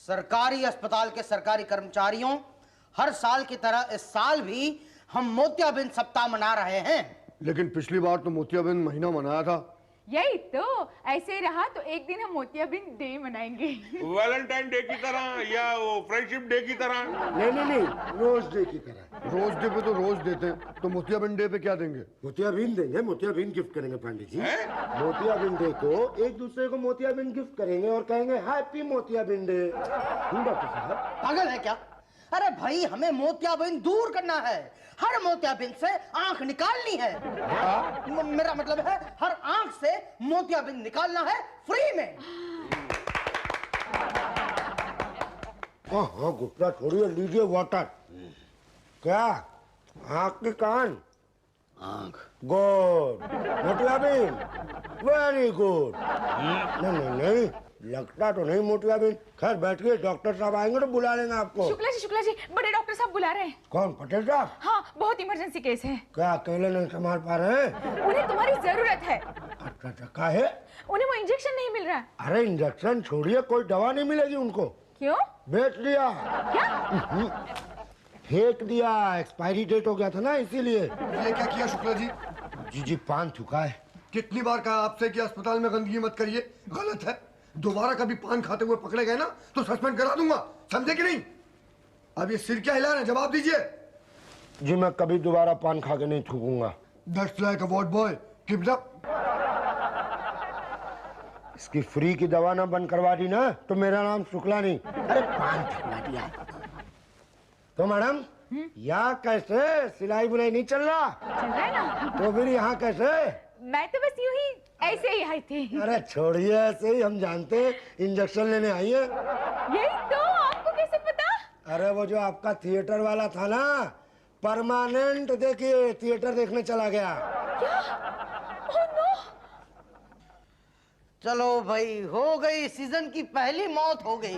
सरकारी अस्पताल के सरकारी कर्मचारियों, हर साल की तरह इस साल भी हम मोतियाबिंद सप्ताह मना रहे हैं। लेकिन पिछली बार तो मोतियाबिंद महीना मनाया था। यही तो, ऐसे ही रहा तो एक दिन हम मोतियाबिंद डे मनाएंगे। वैलेंटाइन डे की तरह या वो फ्रेंडशिप डे की तरह? नहीं, रोज डे की तरह। रोज डे पे तो रोज देते हैं, तो मोतियाबिंद डे पे क्या देंगे? मोतियाबिंद देंगे, मोतियाबिंद गिफ्ट करेंगे पंडित जी। मोतियाबिंद डे को एक दूसरे को मोतियाबिंद गिफ्ट करेंगे और कहेंगे हैप्पी मोतियाबिंद डे। डॉक्टर साहब पागल है क्या? अरे भाई, हमें मोतियाबिंद दूर करना है, हर मोतियाबिंद से आंख निकालनी है। मेरा मतलब है हर आंख से मोतियाबिंद निकालना है फ्री में। हाँ गुप्ता छोड़िए, लीजिए वाटर। क्या आंख के कान? आंख गुड। मोतियाबिंद वेरी गुड। नहीं लगता तो नहीं मोतियाबिंद। खैर बैठिए, डॉक्टर साहब आएंगे तो बुला लेंगे आपको। शुक्ला जी बड़े डॉक्टर साहब बुला रहे हैं। कौन, पटेल साहब? हाँ, बहुत इमरजेंसी केस है। क्या अकेले नहीं संभाल पा रहे हैं? उन्हें तुम्हारी जरूरत है। अच्छा क्या है? उन्हें वो इंजेक्शन नहीं मिल रहा। अरे इंजेक्शन छोड़िए, कोई दवा नहीं मिलेगी उनको। क्यों? बेच दिया। क्या? फेंक दिया, एक्सपायरी डेट हो गया था ना, इसीलिए। ये क्या किया शुक्ला जी? जी पान थूका है। कितनी बार कहा आपसे कि अस्पताल में गंदगी मत करिए, गलत है। दोबारा कभी पान खाते हुए पकड़े गए ना तो सस्पेंड करा दूंगा, समझे कि नहीं? अब ये सिर क्या हिला रहे हैं, जवाब दीजिए। जी मैं कभी दोबारा पान खा के नहीं थूकूंगा। That's like a what boy, keep it up. इसकी फ्री की दवा ना बंद करवा दी ना तो मेरा नाम शुक्ला नहीं। अरे पान थूकवा दिया। तो मैडम यहाँ कैसे सिलाई बुनाई नहीं चल रहा? चल रहा है ना। तो फिर यहाँ कैसे? मैं तो बस यूं ही ऐसे ही आई थी। अरे छोड़िए, ऐसे ही हम जानते हैं इंजेक्शन लेने आई है। यही तो, आपको कैसे पता? अरे वो जो आपका थिएटर वाला था ना, परमानेंट देखिए थिएटर देखने चला गया। क्या? Oh no. चलो भाई, हो गई सीजन की पहली मौत हो गई।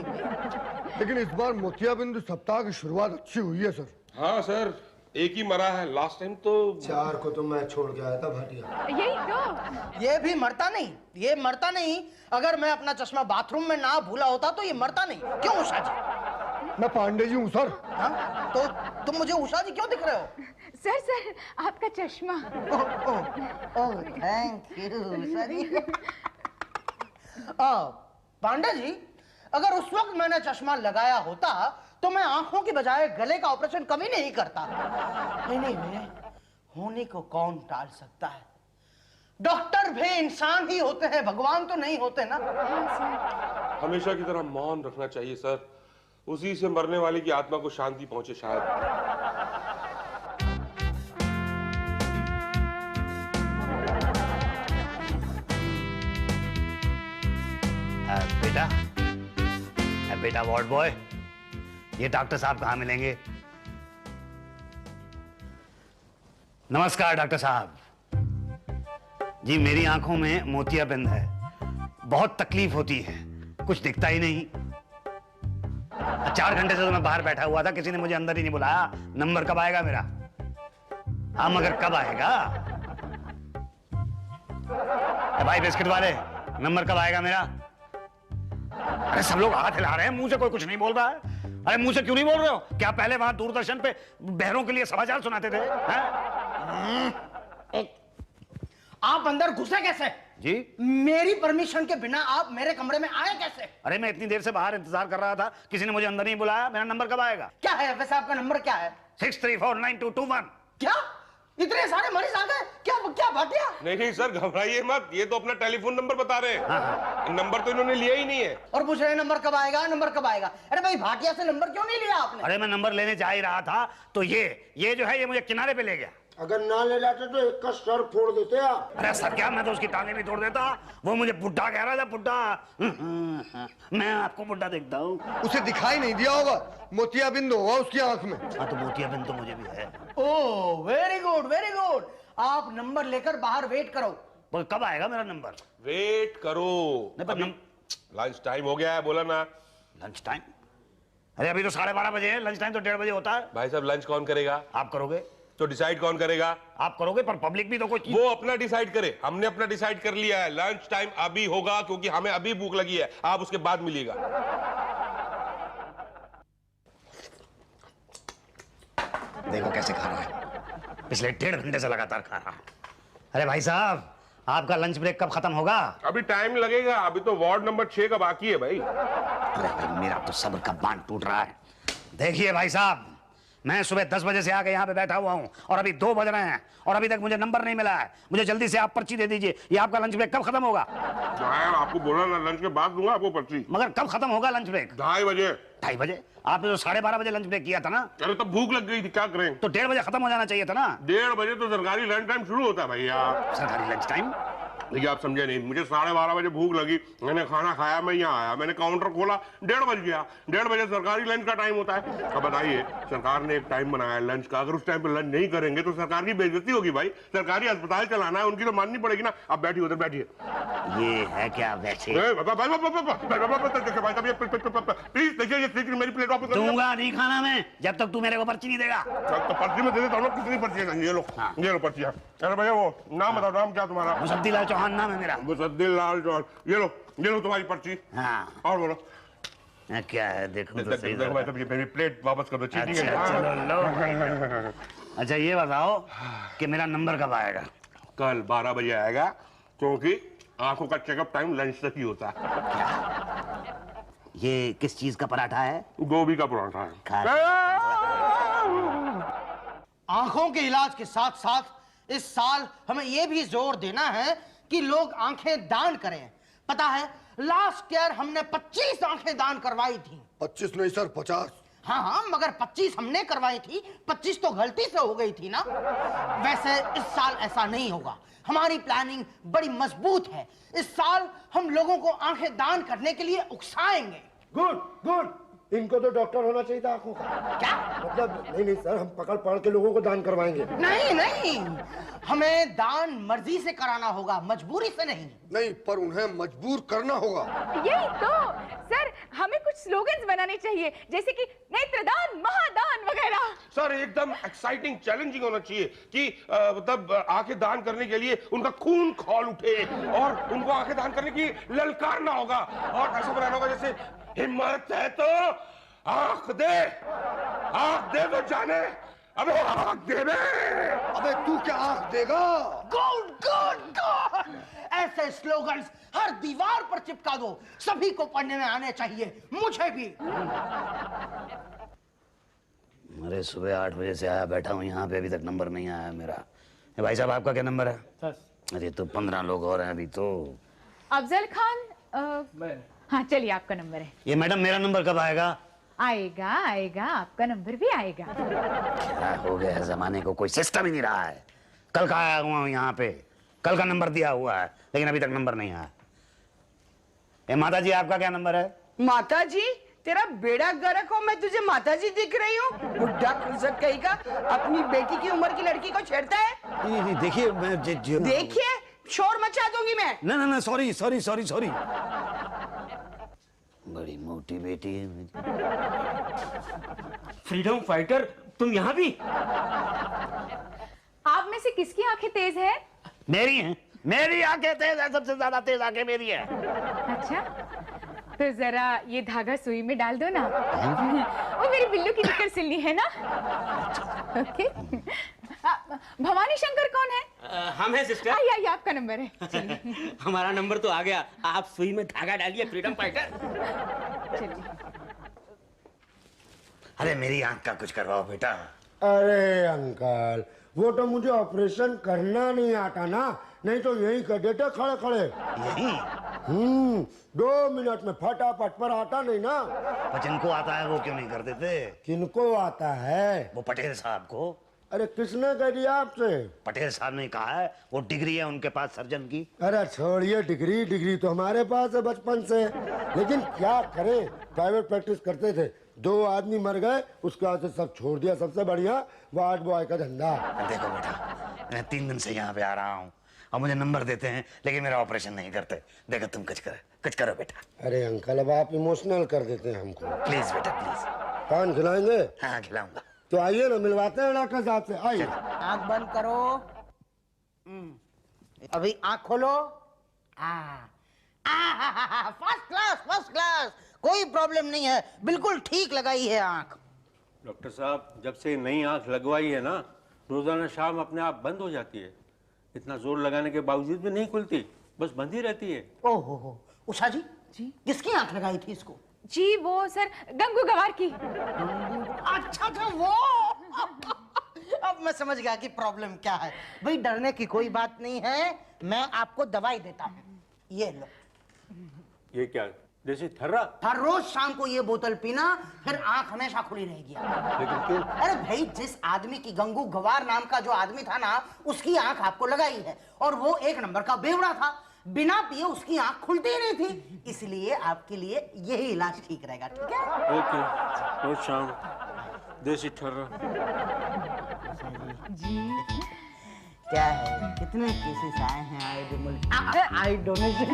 लेकिन इस बार मोतियाबिंद सप्ताह की शुरुआत अच्छी हुई है सर। हाँ सर, एक ही मरा है, लास्ट टाइम तो 4 को तो मैं छोड़ के आया था भाटिया। यही तो। ये भी मरता नहीं, ये मरता नहीं। अगर मैं अपना चश्मा बाथरूम में ना भूला होता तो ये मरता नहीं। क्यों उषा जी? मैं पांडे जी हूँ सर। हाँ? तो तुम मुझे उषा जी क्यों दिख रहे हो? सर आपका चश्मा। ओह थैंक यू उषा जी। पांडे जी, अगर उस वक्त मैंने चश्मा लगाया होता तो मैं आंखों की बजाय गले का ऑपरेशन कभी नहीं करता। नहीं, होने को कौन टाल सकता है? डॉक्टर भी इंसान ही होते हैं, भगवान तो नहीं होते ना। हमेशा की तरह मौन रखना चाहिए सर, उसी से मरने वाले की आत्मा को शांति पहुंचे शायद। बेटा वार्ड बॉय, ये डॉक्टर साहब कहाँ मिलेंगे? नमस्कार डॉक्टर साहब जी, मेरी आंखों में मोतियाबिंद है, बहुत तकलीफ होती है, कुछ दिखता ही नहीं। 4 घंटे से तो मैं बाहर बैठा हुआ था, किसी ने मुझे अंदर ही नहीं बुलाया। नंबर कब आएगा मेरा? हाँ मगर कब आएगा? भाई बिस्किट वाले, नंबर कब आएगा मेरा? अरे सब लोग हाथ हिला रहे हैं, मुंह से कोई कुछ नहीं बोल रहा है। अरे मुंह से क्यों नहीं बोल रहे हो? क्या पहले वहां दूरदर्शन पे बहरों के लिए समाचार सुनाते थे? आप अंदर घुसे कैसे? जी मेरी परमिशन के बिना आप मेरे कमरे में आए कैसे? अरे मैं इतनी देर से बाहर इंतजार कर रहा था, किसी ने मुझे अंदर नहीं बुलाया। मेरा नंबर कब आएगा? क्या है वैसे आपका नंबर? क्या है? 63492221। क्या इतने सारे मरीज आ गए? क्या भाटिया? नहीं सर, घबराइए मत, ये तो अपना टेलीफोन नंबर बता रहे हैं। नंबर तो इन्होंने लिया ही नहीं है। और पूछ रहे हैं नंबर कब आएगा, नंबर कब आएगा? अरे भाई, भाटिया से नंबर क्यों नहीं लिया आपने? अरे मैं नंबर लेने जा ही रहा था तो ये जो है ये मुझे किनारे पे ले गया। अगर ना ले जाते तो एक का सर फोड़ देते आप। अरे सर क्या, मैं तो उसकी टांगे भी तोड़ देता। वो मुझे बुड्ढा कह रहा था, बुड्ढा। मैं आपको बुड्ढा देखता हूँ। उसे दिखाई नहीं दिया होगा, मोतियाबिंद होगा उसकी आंख में। हाँ तो मोतियाबिंद तो मुझे भी है। Oh very good very good. आप नंबर लेकर बाहर वेट करो। बोल कब आएगा मेरा नंबर? वेट करो, लंच टाइम हो गया है, बोला ना। Lunch time? अरे अभी तो 12:30 बजे है, लंच टाइम तो 1:30 बजे होता है। भाई साहब लंच कौन करेगा? आप करोगे। तो डिसाइड कौन करेगा? आप करोगे, पर पब्लिक भी तो कुछ। वो अपना डिसाइड करे, हमने अपना डिसाइड कर लिया है। लंच टाइम अभी होगा क्योंकि हमें अभी भूख लगी है, आप उसके बाद मिलिएगा। देखो कैसे खा रहा है, पिछले 1.5 घंटे से लगातार खा रहा है। अरे भाई साहब, आपका लंच ब्रेक कब खत्म होगा? अभी टाइम लगेगा, अभी तो वार्ड नंबर 6 का बाकी है भाई। अरे भाई, मेरा तो सब्र का बांध टूट रहा है। देखिए भाई साहब, मैं सुबह 10 बजे से आके यहाँ पे बैठा हुआ हूँ और अभी 2 बज रहे हैं और अभी तक मुझे नंबर नहीं मिला है। मुझे जल्दी से आप पर्ची दे दीजिए। ये आपका लंच ब्रेक कब खत्म होगा? यार आपको बोला ना, लंच के बाद दूंगा आपको पर्ची। मगर कब खत्म होगा लंच ब्रेक? 2:30 बजे। 2:30 बजे? आपने तो 12:30 बजे लंच ब्रेक किया था ना? अरे तो भूख लग गई थी, क्या करें? तो 1:30 बजे खत्म हो जाना चाहिए था ना? 1:30 बजे तो सरकारी लंच टाइम शुरू होता है भैया। सरकारी लंच टाइम? देखिए आप समझे नहीं, मुझे 12:30 बजे भूख लगी, मैंने खाना खाया, मैं यहाँ आया, मैंने काउंटर खोला, 1:30 बज गया। 1:30 बजे सरकारी लंच का टाइम होता है। अब बताइए, सरकार ने एक टाइम बनाया है लंच का, अगर उस टाइम पे लंच नहीं करेंगे तो सरकार की बेइज्जती होगी भाई। सरकारी अस्पताल चलाना है, उनकी तो माननी पड़ेगी ना। आप बैठिए, उधर बैठिए। ये है क्या वैसे? प्लीज देखिए, ये मेरी प्लेट वापस दूंगा नहीं खाना मैं जब तक तू मेरे को पर्ची नहीं देगा। तो पर्ची में दे देता हूँ। कितनी पर्ची है? ये लो, ये लो पर्ची। अरे भैया वो नाम बताओ, नाम क्या तुम्हारा? मुसद्दीलाल चौहान नाम है मेरा। मुसद्दीलाल चौहान। ये लो तुम्हारी पर्ची। हाँ, और बोलो क्या है? देखो तो सही। देखो भाई, तब ये मेरी प्लेट वापस कर दो। चीटिंग है। अच्छा, चलो लो। अच्छा ये बताओ कि मेरा नंबर कब आएगा? कल 12 बजे आएगा, क्योंकि आंखों का चेकअप टाइम लंच तक ही होता है। ये किस चीज का पराठा है? गोभी का पराठा है। आंखों के इलाज के साथ साथ इस साल हमें यह भी जोर देना है कि लोग आंखें दान करें। पता है, लास्ट ईयर हमने 25 आंखें दान करवाई थी। 25 नहीं सर, 50। हाँ, मगर 25 हमने करवाई थी, 25 तो गलती से हो गई थी ना। वैसे इस साल ऐसा नहीं होगा, हमारी प्लानिंग बड़ी मजबूत है। इस साल हम लोगों को आंखें दान करने के लिए उकसाएंगे। गुड गुड, इनको तो डॉक्टर होना चाहिए था आंखों का। क्या मतलब? नहीं सर, हम पकड़ के लोगों को दान करवाएंगे। नहीं नहीं, हमें दान मर्जी से कराना होगा, मजबूरी से नहीं। नहीं, पर उन्हें मजबूर करना होगा। यही तो सर, हमें कुछ स्लोगन्स बनाने चाहिए, जैसे कि नेत्रदान, महादान वगैरह। सर एकदम एक्साइटिंग, चैलेंजिंग होना चाहिए कि मतलब आंखें दान करने के लिए उनका खून खौल उठे और उनको आंखें दान करने की ललकारना होगा। और ऐसा बनाना होगा जैसे, हिम्मत है तो आंख दे तो जाने। अबे आंख दे दे। अबे तू क्या आंख देगा? गुड गुड गुड, ऐसे स्लोगन्स हर दीवार पर चिपका दो, सभी को पढ़ने में आने चाहिए, मुझे भी। अरे सुबह 8 बजे से आया बैठा हूँ यहाँ पे, अभी तक नंबर नहीं आया मेरा। भाई साहब आपका क्या नंबर है? 10। अरे तो 15 लोग और हैं अभी तो। अफजल खान, हाँ चलिए, आपका नंबर है। ये मैडम, मेरा नंबर कब आएगा? आएगा आएगा, आपका नंबर भी आएगा। क्या हो गया है जमाने को, कोई सिस्टम ही नहीं रहा है। कल का आया हुआ हूँ यहाँ पे, कल का नंबर दिया हुआ है, लेकिन अभी तक नंबर नहीं आया। माता जी आपका क्या नंबर है? माता जी? तेरा बेड़ा गर्क हो, मैं तुझे माता जी दिख रही हूँ? बुढ़ा खुलसट कहीं का अपनी बेटी की उम्र की लड़की को छेड़ता है। देखिए देखिए, शोर मचा दूंगी मैं। ना सॉरी सॉरी सॉरी सॉरी। बड़ी मोटी बेटी है मेरी। फ्रीडम फाइटर, तुम यहाँ भी? आप में से किसकी आंखें तेज है? मेरी हैं, मेरी आंखें तेज है, सबसे ज्यादा तेज आंखें मेरी है। अच्छा, तो जरा ये धागा सुई में डाल दो ना। वो मेरी बिल्लू की निकर सिलनी है ना। ओके। भवानी शंकर कौन है? हम हैं सिस्टर। आइए आइए, आपका नंबर है। चलिए हमारा नंबर तो आ गया, आप सुई में धागा डालिए फ्रीडम फाइटर। चलिए। अरे मेरी आंख का कुछ करवाओ बेटा। अरे अंकल, वो तो मुझे ऑपरेशन करना नहीं आता ना, नहीं तो यही कर देते खड़े खड़े। यही 2 मिनट में फटाफट, पर आता नहीं ना। पर जिनको आता है वो क्यों नहीं कर देते? किनको आता है? वो पटेल साहब को। अरे किसने कह दिया आपसे? पटेल साहब ने कहा है, वो डिग्री है उनके पास सर्जन की। अरे छोड़िए डिग्री तो हमारे पास है बचपन से, लेकिन क्या करें, प्राइवेट प्रैक्टिस करते थे, 2 आदमी मर गए, उसके बाद से सब छोड़ दिया। सबसे बढ़िया वार्ड बॉय का धंधा। देखो बेटा, मैं 3 दिन से यहाँ पे आ रहा हूँ और मुझे नंबर देते हैं, लेकिन मेरा ऑपरेशन नहीं करते। देखो तुम कुछ करो बेटा। अरे अंकल, अब आप इमोशनल कर देते हैं हमको। प्लीज बेटा प्लीज। पान खिलाएंगे? हाँ खिलाऊंगा। तो आइए ना, मिलवाते हैं डॉक्टर साहब से। आइए। आंख बंद करो। अभी आंख खोलो। फर्स्ट क्लास, कोई प्रॉब्लम नहीं है, बिल्कुल ठीक लगाई है आंख। डॉक्टर साहब, जब से नई आंख लगवाई है ना, रोजाना शाम अपने आप बंद हो जाती है। इतना जोर लगाने के बावजूद भी नहीं खुलती, बस बंद ही रहती है। ओहो हो, उषा जी किसकी आंख लगाई थी इसको? जी वो सर गंगू गवार की। अच्छा अच्छा वो अब मैं समझ गया कि प्रॉब्लम क्या है। भाई डरने की कोई बात नहीं है, मैं आपको दवाई देता हूँ, ये लो। ये क्या, देसी थर्रा? हर रोज शाम को ये बोतल पीना, फिर आंख हमेशा खुली रहेगी। लेकिन क्यों? अरे भाई, जिस आदमी की गंगू गवार नाम का जो आदमी था ना, उसकी आंख आपको लगाई है और वो एक नंबर का बेवड़ा था। बिना पिए उसकी आंख खुलती ही नहीं थी, इसलिए आपके लिए यही इलाज ठीक रहेगा। ठीक है? ओके, रोज शाम देसी थर्रा। जी क्या है, कितने केसेस आए हैं आई डोनेशन?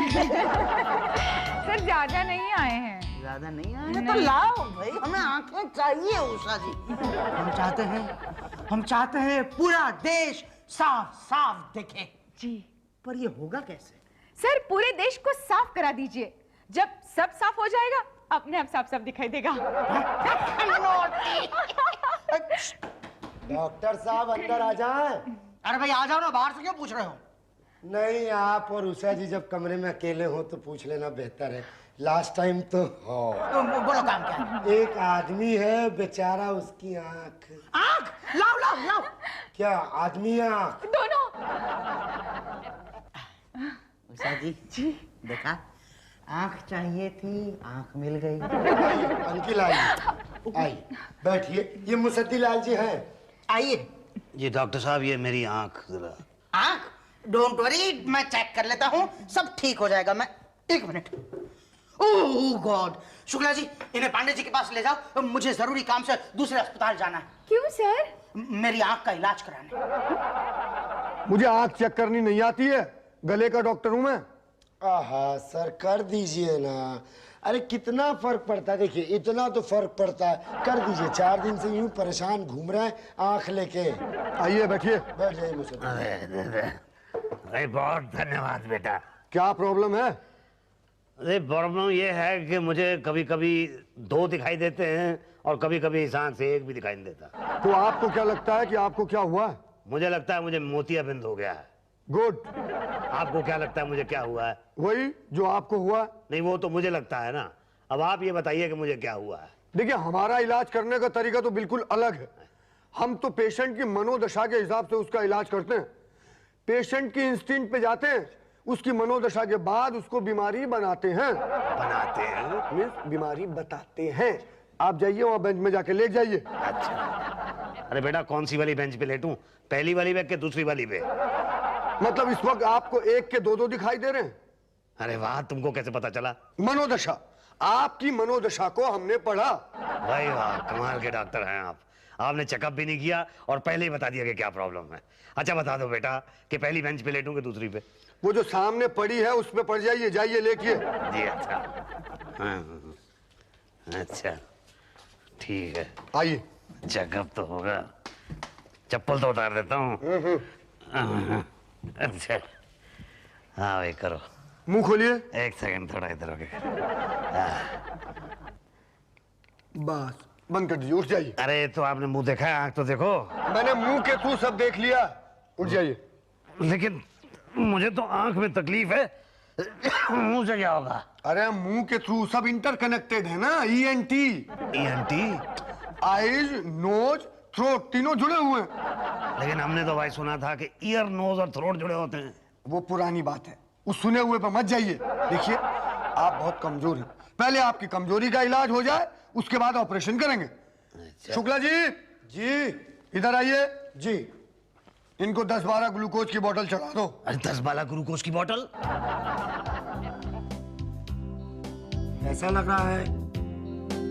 सर ज्यादा नहीं आए हैं। ज्यादा नहीं आए हैं तो लाओ भाई, हमें आंखें चाहिए उषा जी। हम चाहते हैं पूरा देश साफ साफ दिखे। जी पर ये होगा कैसे? सर पूरे देश को साफ करा दीजिए, जब सब साफ हो जाएगा अपने आप साफ साफ दिखाई देगा। डॉक्टर साहब अंदर आ जाएं। अरे भाई आ जाओ ना, बाहर से क्यों पूछ रहे हो? नहीं, आप और उषा जी जब कमरे में अकेले हो तो पूछ लेना बेहतर है। लास्ट टाइम तो हो। बोलो काम क्या है? एक आदमी है बेचारा, उसकी आंख। आंख लाओ लाओ लाओ। क्या आदमी है आंख? दोनों। उषा जी देखा, आंख चाहिए थी, आंख मिल गई। अंकिल आइए, बैठिए। ये मुसद्दी लाल जी हैं। आइए। जी डॉक्टर साहब, ये मेरी आंख जरा। आंख? डोंट वरी, मैं चेक कर लेता हूँ, सब ठीक हो जाएगा। मैं एक मिनट। ओह गॉड, शुक्ला जी इन्हें पांडे जी के पास ले जाओ, मुझे जरूरी काम से दूसरे अस्पताल जाना है। क्यों सर? मेरी आंख का इलाज कराने। मुझे आंख चेक करनी नहीं आती है, गले का डॉक्टर हूं मैं। आहा सर, कर दीजिए ना। अरे कितना फर्क पड़ता है, देखिए इतना तो फर्क पड़ता है, कर दीजिए। 4 दिन से यूं परेशान घूम रहे हैं आंख लेके। आइए बैठिए। बैठ जाइए मुझसे। अरे बहुत धन्यवाद बेटा। क्या प्रॉब्लम है? अरे प्रॉब्लम ये है कि मुझे कभी कभी 2 दिखाई देते हैं और कभी कभी इस आंख से 1 भी दिखाई नहीं देता। तो आपको क्या लगता है कि आपको क्या हुआ है? मुझे लगता है मुझे मोतियाबिंद हो गया है। गुड। आपको क्या लगता है मुझे क्या हुआ है? वही जो आपको हुआ है। नहीं, वो तो मुझे लगता है ना। अब आप ये बताइए कि मुझे क्या हुआ है। देखिए, हमारा इलाज करने का तरीका तो बिल्कुल अलग है। हम तो पेशेंट की मनोदशा के हिसाब से उसका इलाज करते हैं। पेशेंट की इंस्टिंक्ट पे जाते हैं, उसकी मनोदशा के बाद उसको बीमारी बनाते हैं। बनाते हैं? मीन्स बीमारी बताते हैं। आप जाइए वहां बेंच में जाके लेट जाइए। अच्छा। अरे बेटा, कौन सी वाली बेंच पे लेटूं? पहली वाली पे कि दूसरी वाली पे? मतलब इस वक्त आपको 1 के 2 दिखाई दे रहे हैं? अरे वाह, तुमको कैसे पता चला? मनोदशा, आपकी मनोदशा को हमने पढ़ा। भाई वाह, कमाल के डॉक्टर हैं आप। आपने चेकअप भी नहीं किया और पहले ही बता दिया कि क्या प्रॉब्लम है। अच्छा बता दो बेटा कि पहली बेंच पे लेटूं कि दूसरी पे? वो जो सामने पड़ी है उस पे पड़ जाइए, जाइए लेटिए। जी अच्छा। हाँ, अच्छा ठीक है। आइए। चेकअप तो होगा, चप्पल तो उतार देता हूँ। अच्छा हाँ भाई करो। मुंह खोलिए। 1 सेकंड, थोड़ा इधर हो गया। बस बंद कर दीजिए, उठ जाइए। अरे तो आपने मुंह देखा है, आंख तो देखो। मैंने मुंह के थ्रू सब देख लिया, उठ जाइए। लेकिन मुझे तो आंख में तकलीफ है, मुंह से क्या होगा? अरे मुंह के थ्रू सब इंटरकनेक्टेड है ना। ENT, आईज, नोज, थ्रोट तीनों जुड़े हुए हैं। लेकिन हमने तो भाई सुना था कि ईयर, नोज और थ्रोट जुड़े होते हैं। वो पुरानी बात है, उस सुने हुए पर मत जाइए। देखिए, आप बहुत कमजोर हैं, पहले आपकी कमजोरी का इलाज हो जाए, उसके बाद ऑपरेशन करेंगे। अच्छा। शुक्ला जी, इधर आइए जी। इनको 10-12 ग्लूकोज की बोतल चढ़ा दो। अरे 10-12 ग्लूकोज की बोतल? कैसा लग रहा है?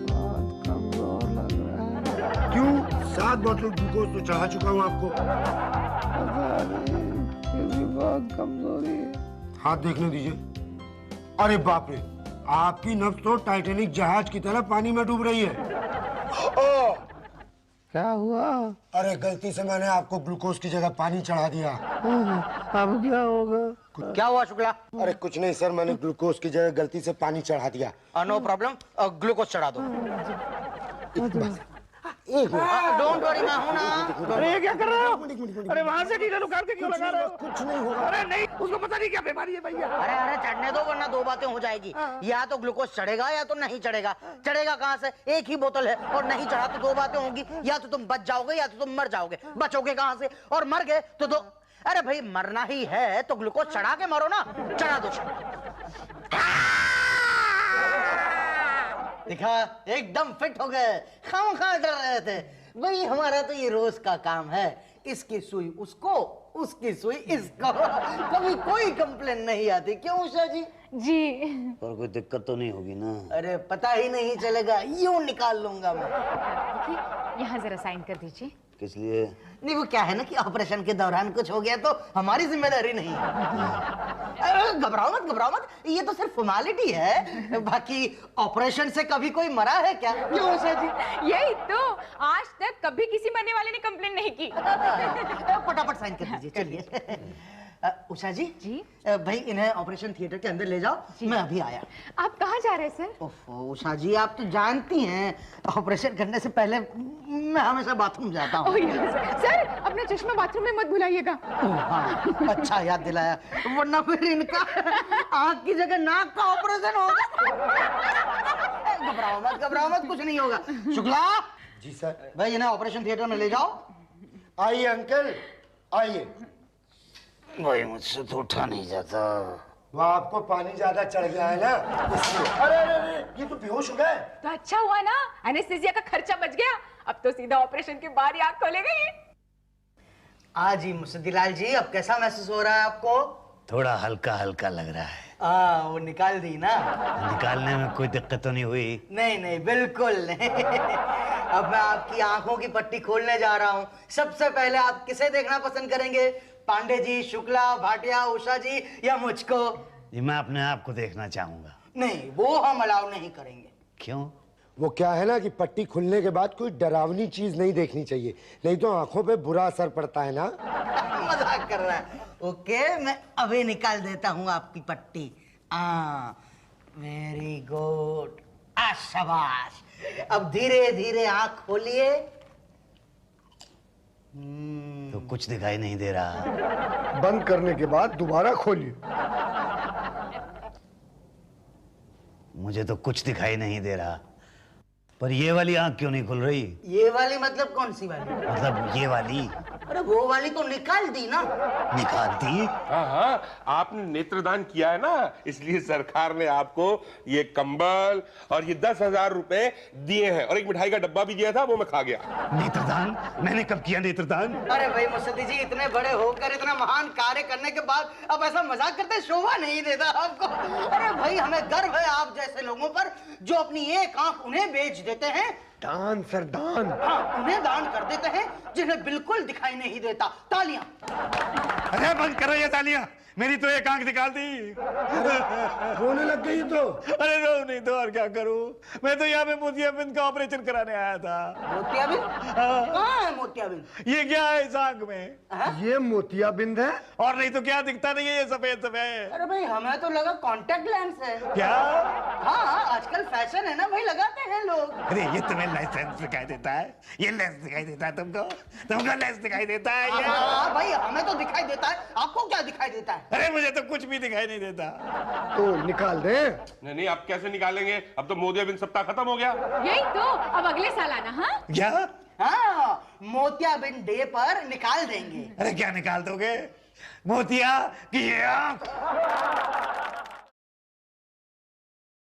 बहुत कमजोर लग रहा है। क्यों? 7 बोतल ग्लूकोज तो चढ़ा चुका हूँ आपको। बहुत कमजोरी है। हाथ देखने दीजिए। अरे बाप रे, आपकी नब्ज तो टाइटैनिक जहाज की तरह पानी में डूब रही है। क्या हुआ? अरे गलती से मैंने आपको ग्लूकोज की जगह पानी चढ़ा दिया। अब क्या होगा? क्या हुआ शुक्ला? अरे कुछ नहीं सर, मैंने ग्लूकोज की जगह गलती से पानी चढ़ा दिया। नो प्रॉब्लम, ग्लूकोज चढ़ा दो। एक मिनट। डोंट वरी, मैं हूं ना। अरे ये क्या कर रहे हो? एक मिनट। अरे वहां से नीले उखाड़ के क्यों लगा रहे हो? कुछ नहीं होगा। अरे नहीं, उसको पता नहीं क्या बीमारी है भैया। अरे अरे चढ़ने दो, वरना दो बातें हो जाएगी। या तो ग्लूकोज चढ़ेगा या तो नहीं चढ़ेगा। चढ़ेगा कहाँ से? एक ही बोतल है। और नहीं चढ़ा तो दो बातें होंगी, या तो तुम बच जाओगे या तो तुम मर जाओगे। बचोगे कहाँ से? और मर गए तो दो। अरे भाई मरना ही है तो ग्लूकोज चढ़ा के मरो ना। चढ़ा दो। दिखा, एकदम फिट हो गए। खामखा डर रहे थे भाई। हमारा तो ये रोज का काम है। इसकी सुई उसको, उसकी सुई इसको। कभी कोई कंप्लेन नहीं आती। क्यों उषा जी? जी। और कोई दिक्कत तो नहीं होगी ना? अरे पता ही नहीं चलेगा, यूं निकाल लूंगा मैं। देखिए, यहाँ जरा साइन कर दीजिए। किस लिए? नहीं, वो क्या है ना कि ऑपरेशन के दौरान कुछ हो गया तो हमारी जिम्मेदारी नहीं है। घबराओ मत, घबराओ मत, ये तो सिर्फ फॉर्मेलिटी है। बाकी ऑपरेशन से कभी कोई मरा है क्या? क्यों उषा जी? यही तो, आज तक कभी किसी मरने वाले ने कंप्लेन नहीं की। फटाफट साइन कर दीजिए। चलिए उषा जी। जी? भाई इन्हें ऑपरेशन थिएटर के अंदर ले जाओ। मैं अभी आया। आप कहाँ जा रहे हैं सर? ओफो उषा जी, आप तो जानती हैं ऑपरेशन करने से पहले मैं हमेशा बाथरूम जाता हूँ। सर, अपना चश्मा बाथरूम में मत भुलाइएगा। हाँ, अच्छा याद दिलाया, वरना फिर इनका आँख की जगह नाक का ऑपरेशन होगा। घबराओ मत, घबराओ मत, कुछ नहीं होगा। शुक्ला जी सर। भाई इन्हें ऑपरेशन थिएटर में ले जाओ। आइए अंकल, आइए। भाई मुझसे तो उठा नहीं जाता। वो आपको पानी ज्यादा चढ़ गया है ना, इसलिए। अरे अरे अरे, ये तो बेहोश हो गए। तो अच्छा हुआ ना, एनेस्थीसिया का खर्चा बच गया। अब तो सीधा ऑपरेशन के बाद ही आँख खोलेगा ये। जी मुसद्दीलाल जी, अब कैसा महसूस हो रहा है आपको? थोड़ा हल्का हल्का लग रहा है। वो निकाल दी ना? निकालने में कोई दिक्कत तो नहीं हुई? नहीं नहीं, बिल्कुल नहीं। अब मैं आपकी आंखों की पट्टी खोलने जा रहा हूँ। सबसे पहले आप किसे देखना पसंद करेंगे? पांडे जी, शुक्ला, भाटिया, उषा जी या मुझको? जी मैं अपने आप को देखना चाहूंगा। नहीं, वो हम अलाउ नहीं करेंगे। क्यों? वो क्या है ना कि पट्टी खुलने के बाद कोई डरावनी चीज नहीं देखनी चाहिए, नहीं तो आंखों पे बुरा असर पड़ता है ना। मजाक कर रहा है। ओके, मैं अभी निकाल देता हूँ आपकी पट्टी। वेरी गुड, शाबाश। अब धीरे धीरे आंख खोलिए। तो कुछ दिखाई नहीं दे रहा। बंद करने के बाद दोबारा खोलिए। मुझे तो कुछ दिखाई नहीं दे रहा। पर ये वाली आंख क्यों नहीं खुल रही? ये वाली मतलब कौन सी वाली? मतलब ये वाली। अरे वो वाली तो निकाल दी ना। निकाल दी? हाँ हाँ, आपने नेत्रदान किया है ना, इसलिए सरकार ने आपको ये कंबल और ये 10,000 रुपए दिए हैं, और एक मिठाई का डब्बा भी दिया था, वो मैं खा गया। नेत्रदान? मैंने कब किया नेत्रदान? अरे भाई मुसद्दी जी, इतने बड़े होकर इतना महान कार्य करने के बाद अब ऐसा मजाक करते शोभा नहीं देता आपको। अरे भाई, हमें गर्व है आप जैसे लोगों पर जो अपनी एक आंख उन्हें बेच देते हैं। दान सर, दान। हाँ, उन्हें दान कर देते हैं जिन्हें बिल्कुल दिखाई नहीं देता। तालियां। अरे बंद करो ये तालियां। मेरी तो एक आंख निकाल दी। रोने लग गई तो। अरे रो नहीं तो और क्या करूं? मैं तो यहाँ पे मोतियाबिंद का ऑपरेशन कराने आया था। मोतियाबिंद? कहाँ है मोतियाबिंद? ये क्या है इस आंख में? ये मोतियाबिंद है। और नहीं तो क्या दिखता नहीं है ये सफेद सफेद? अरे भाई, हमें तो लगा कॉन्टेक्ट लेंस है। क्या? हाँ, आजकल फैशन है ना भाई, लगाते हैं लोग। अरे ये तुम्हें लेंस दिखाई देता है? ये लेंस दिखाई देता है तुमको? तुमको लेंस दिखाई देता है ये? हाँ भाई, हमें तो दिखाई देता है। आपको क्या दिखाई देता है? अरे मुझे तो कुछ भी दिखाई नहीं देता। तो निकाल दे। नहीं नहीं, आप कैसे निकालेंगे? अब तो मोतियाबिंद सप्ताह खत्म हो गया। यही तो, अब अगले साल आना। हाँ क्या? हाँ, मोतियाबिंद डे पर निकाल देंगे। अरे क्या निकाल दोगे? मोतिया की ये आंख?